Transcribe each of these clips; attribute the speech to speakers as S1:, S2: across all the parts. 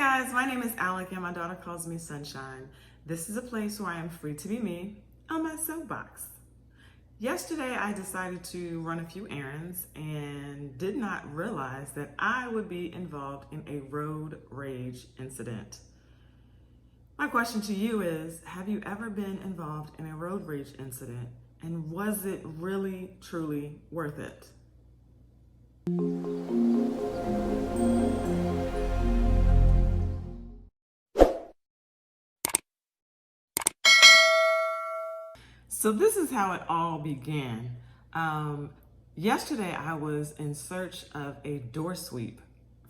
S1: guys, my name is Alec and my daughter calls me Sunshine. This is a place where I am free to be me on my soapbox. Yesterday I decided to run a few errands and did not realize that I would be involved in a road rage incident. My question to you is, have you ever been involved in a road rage incident, and was it really, truly worth it? So this is how it all began. Yesterday I was in search of a door sweep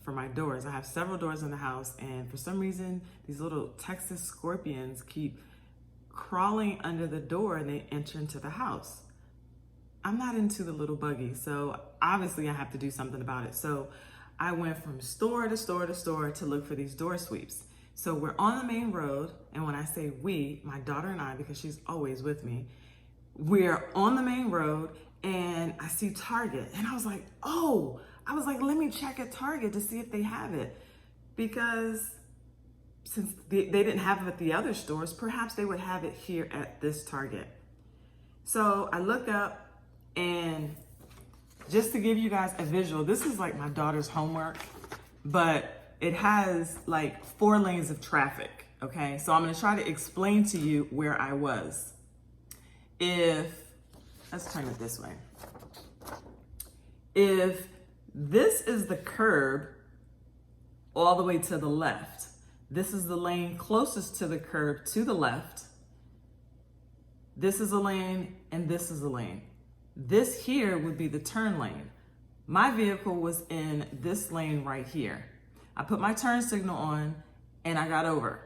S1: for my doors. I have several doors in the house, and for some reason these little Texas scorpions keep crawling under the door and they enter into the house. I'm not into the little buggy, so obviously I have to do something about it. So I went from store to store to store to look for these door sweeps. So we're on the main road, and when I say we, my daughter and I, because she's always with me, we're on the main road and I see Target, and I was like, let me check at Target to see if they have it, because since they didn't have it at the other stores, perhaps they would have it here at this Target. So I look up, and just to give you guys a visual, this is like my daughter's homework, but it has like 4 lanes of traffic, okay? So I'm gonna try to explain to you where I was. Let's turn it this way. If this is the curb all the way to the left, this is the lane closest to the curb to the left, this is a lane, and this is a lane. This here would be the turn lane. My vehicle was in this lane right here. I put my turn signal on and I got over.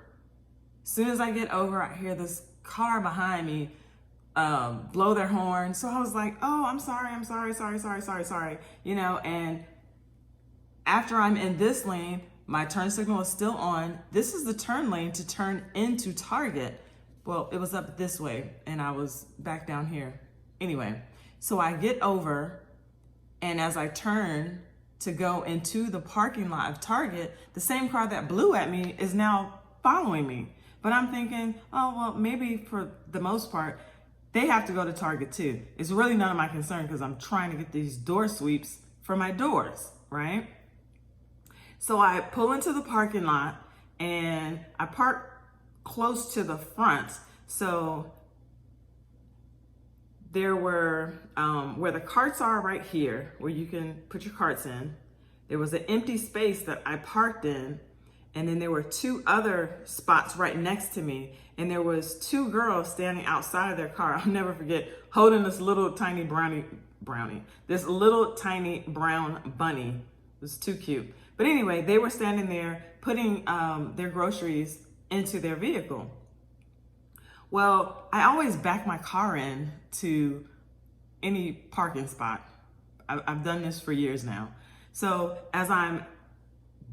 S1: As soon as I get over, I hear this car behind me blow their horn. So I was like, oh, I'm sorry. You know, and after I'm in this lane, my turn signal is still on. This is the turn lane to turn into Target. Well, it was up this way and I was back down here. Anyway, so I get over, and as I turn to go into the parking lot of Target, the same car that blew at me is now following me. But I'm thinking, oh, well, maybe for the most part, they have to go to Target too. It's really none of my concern because I'm trying to get these door sweeps for my doors, right? So I pull into the parking lot and I park close to the front. So there were, where the carts are right here, where you can put your carts in, there was an empty space that I parked in, and then there were 2 other spots right next to me, and there was 2 girls standing outside of their car. I'll never forget, holding this little tiny this little tiny brown bunny. It was too cute. But anyway, they were standing there putting their groceries into their vehicle. Well, I always back my car in to any parking spot. I've done this for years now. So as I'm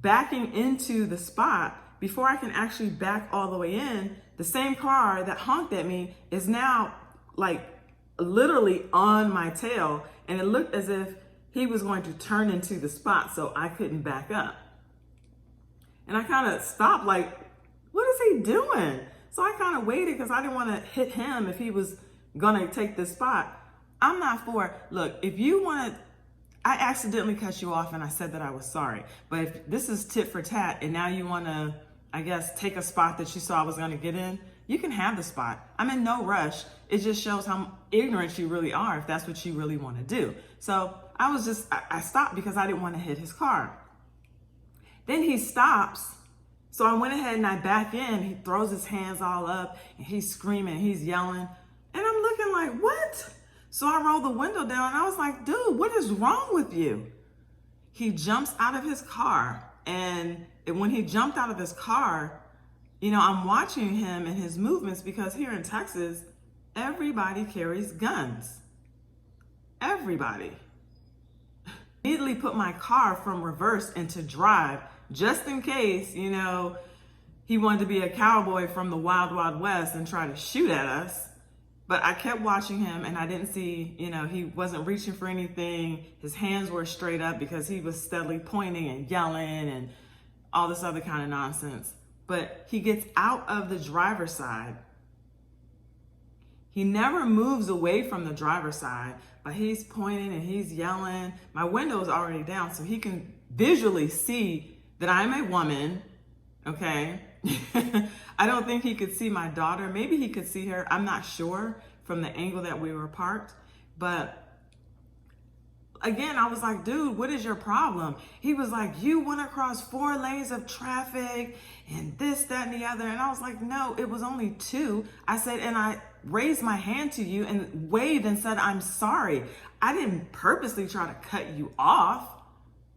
S1: backing into the spot, before I can actually back all the way in, the same car that honked at me is now like literally on my tail, and it looked as if he was going to turn into the spot so I couldn't back up. And I kind of stopped, like, what is he doing? So I kind of waited because I didn't want to hit him if he was gonna take this spot. I'm not for, look, if you want to, I accidentally cut you off and I said that I was sorry. But if this is tit for tat and now you want to, I guess, take a spot that you saw I was going to get in, you can have the spot. I'm in no rush. It just shows how ignorant you really are if that's what you really want to do. So I stopped because I didn't want to hit his car. Then he stops. So I went ahead and I back in. He throws his hands all up and he's screaming, he's yelling. And I'm looking like, what? So I rolled the window down and I was like, dude, what is wrong with you? He jumps out of his car. And when he jumped out of his car, you know, I'm watching him and his movements, because here in Texas, everybody carries guns. Everybody. Immediately put my car from reverse into drive, just in case, you know, he wanted to be a cowboy from the Wild Wild West and try to shoot at us. But I kept watching him and I didn't see, you know, he wasn't reaching for anything. His hands were straight up because he was steadily pointing and yelling and all this other kind of nonsense. But he gets out of the driver's side. He never moves away from the driver's side, but he's pointing and he's yelling. My window is already down, so he can visually see that I'm a woman, okay? I don't think he could see my daughter. Maybe he could see her. I'm not sure from the angle that we were parked. But again, I was like, dude, what is your problem? He was like, you went across 4 lanes of traffic and this, that, and the other. And I was like, no, it was only 2. I said, and I raised my hand to you and waved and said, I'm sorry. I didn't purposely try to cut you off,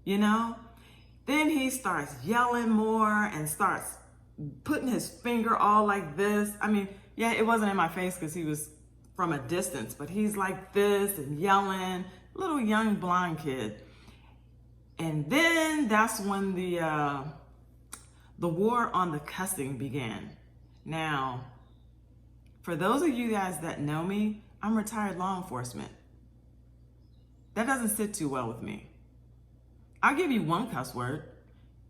S1: you know? Then he starts yelling more and starts putting his finger all like this. I mean, yeah, it wasn't in my face because he was from a distance, but he's like this and yelling, little young blonde kid. And then that's when the war on the cussing began. Now, for those of you guys that know me, I'm retired law enforcement. That doesn't sit too well with me. I'll give you 1 cuss word.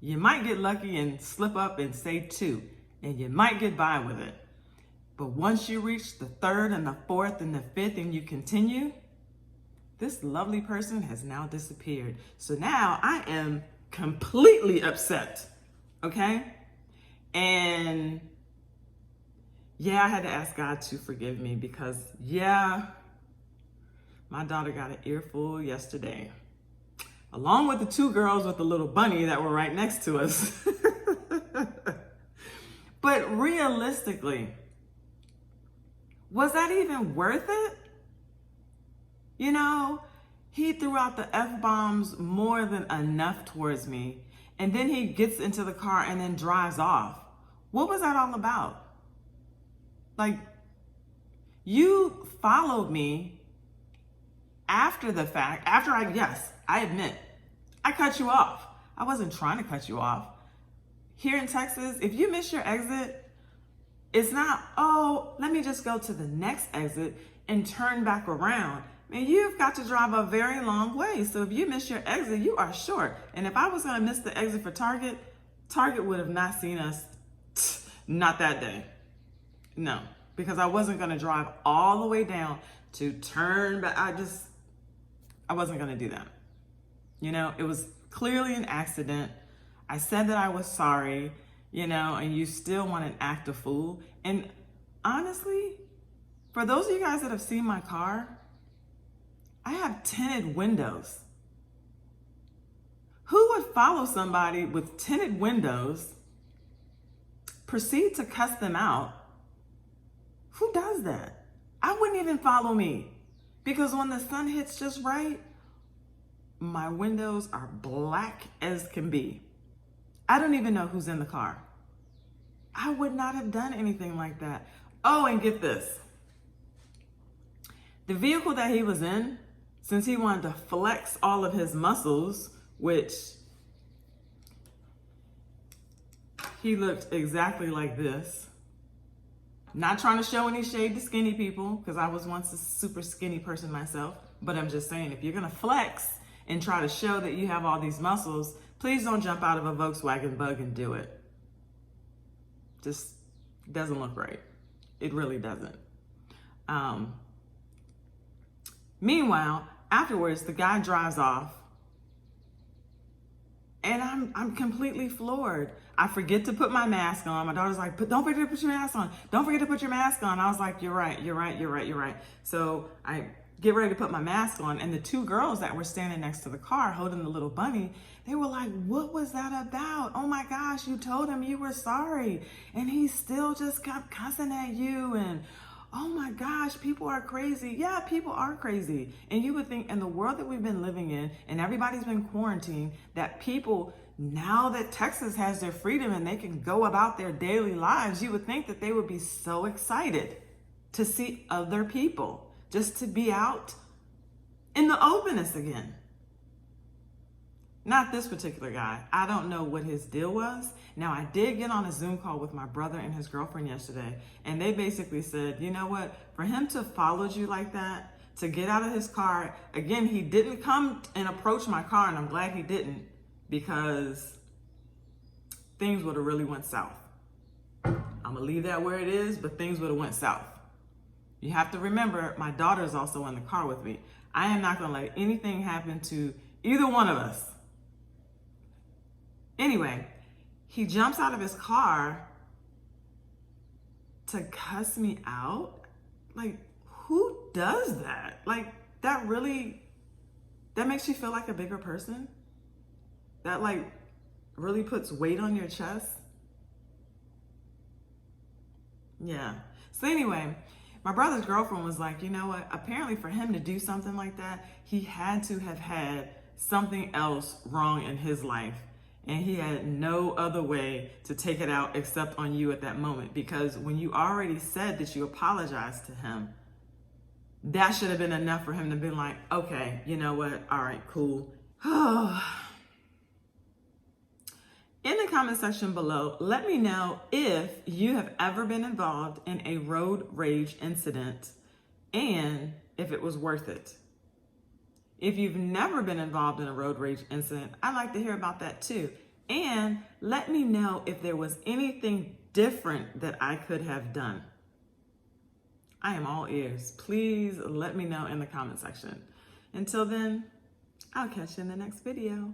S1: You might get lucky and slip up and say 2, and you might get by with it. But once you reach the 3rd and the 4th and the 5th and you continue, this lovely person has now disappeared. So now I am completely upset, okay? And yeah, I had to ask God to forgive me because yeah, my daughter got an earful yesterday, along with the 2 girls with the little bunny that were right next to us. But realistically, was that even worth it? You know, he threw out the F-bombs more than enough towards me. And then he gets into the car and then drives off. What was that all about? Like, you followed me after the fact, yes, I admit, I cut you off. I wasn't trying to cut you off. Here in Texas, if you miss your exit, it's not, oh, let me just go to the next exit and turn back around. Man, you've got to drive a very long way. So if you miss your exit, you are short. And if I was going to miss the exit for Target, Target would have not seen us, not that day. No, because I wasn't going to drive all the way down to turn back. I wasn't going to do that. You know, it was clearly an accident. I said that I was sorry, you know, and you still want to act a fool. And honestly, for those of you guys that have seen my car, I have tinted windows. Who would follow somebody with tinted windows, proceed to cuss them out? Who does that? I wouldn't even follow me because when the sun hits just right, my windows are black as can be. I don't even know who's in the car. I would not have done anything like that. Oh, and get this. The vehicle that he was in, since he wanted to flex all of his muscles, which he looked exactly like this. Not trying to show any shade to skinny people, because I was once a super skinny person myself, but I'm just saying, if you're gonna flex and try to show that you have all these muscles, please don't jump out of a Volkswagen Bug and do it. Just doesn't look right. It really doesn't. Meanwhile, afterwards, the guy drives off and I'm completely floored. I forget to put my mask on. My daughter's like, don't forget to put your mask on. Don't forget to put your mask on. I was like, you're right. So I get ready to put my mask on, and the 2 girls that were standing next to the car holding the little bunny, they were like, what was that about? Oh my gosh, you told him you were sorry, and he still just kept cussing at you, and oh my gosh, people are crazy. Yeah, people are crazy. And you would think in the world that we've been living in, and everybody's been quarantined, that people, now that Texas has their freedom and they can go about their daily lives, you would think that they would be so excited to see other people, just to be out in the openness again. Not this particular guy. I don't know what his deal was. Now, I did get on a Zoom call with my brother and his girlfriend yesterday, and they basically said, you know what, for him to follow you like that, to get out of his car, again, he didn't come and approach my car, and I'm glad he didn't, because things would have really went south. I'm gonna leave that where it is, but things would have went south. You have to remember, my daughter is also in the car with me. I am not gonna let anything happen to either one of us. Anyway, he jumps out of his car to cuss me out. Like, who does that? Like, that makes you feel like a bigger person? That like really puts weight on your chest? Yeah. So anyway, my brother's girlfriend was like, you know what? Apparently for him to do something like that, he had to have had something else wrong in his life. And he had no other way to take it out except on you at that moment. Because when you already said that you apologized to him, that should have been enough for him to be like, okay, you know what? All right, cool. In the comment section below, let me know if you have ever been involved in a road rage incident and if it was worth it. If you've never been involved in a road rage incident, I'd like to hear about that too. And let me know if there was anything different that I could have done. I am all ears. Please let me know in the comment section. Until then, I'll catch you in the next video.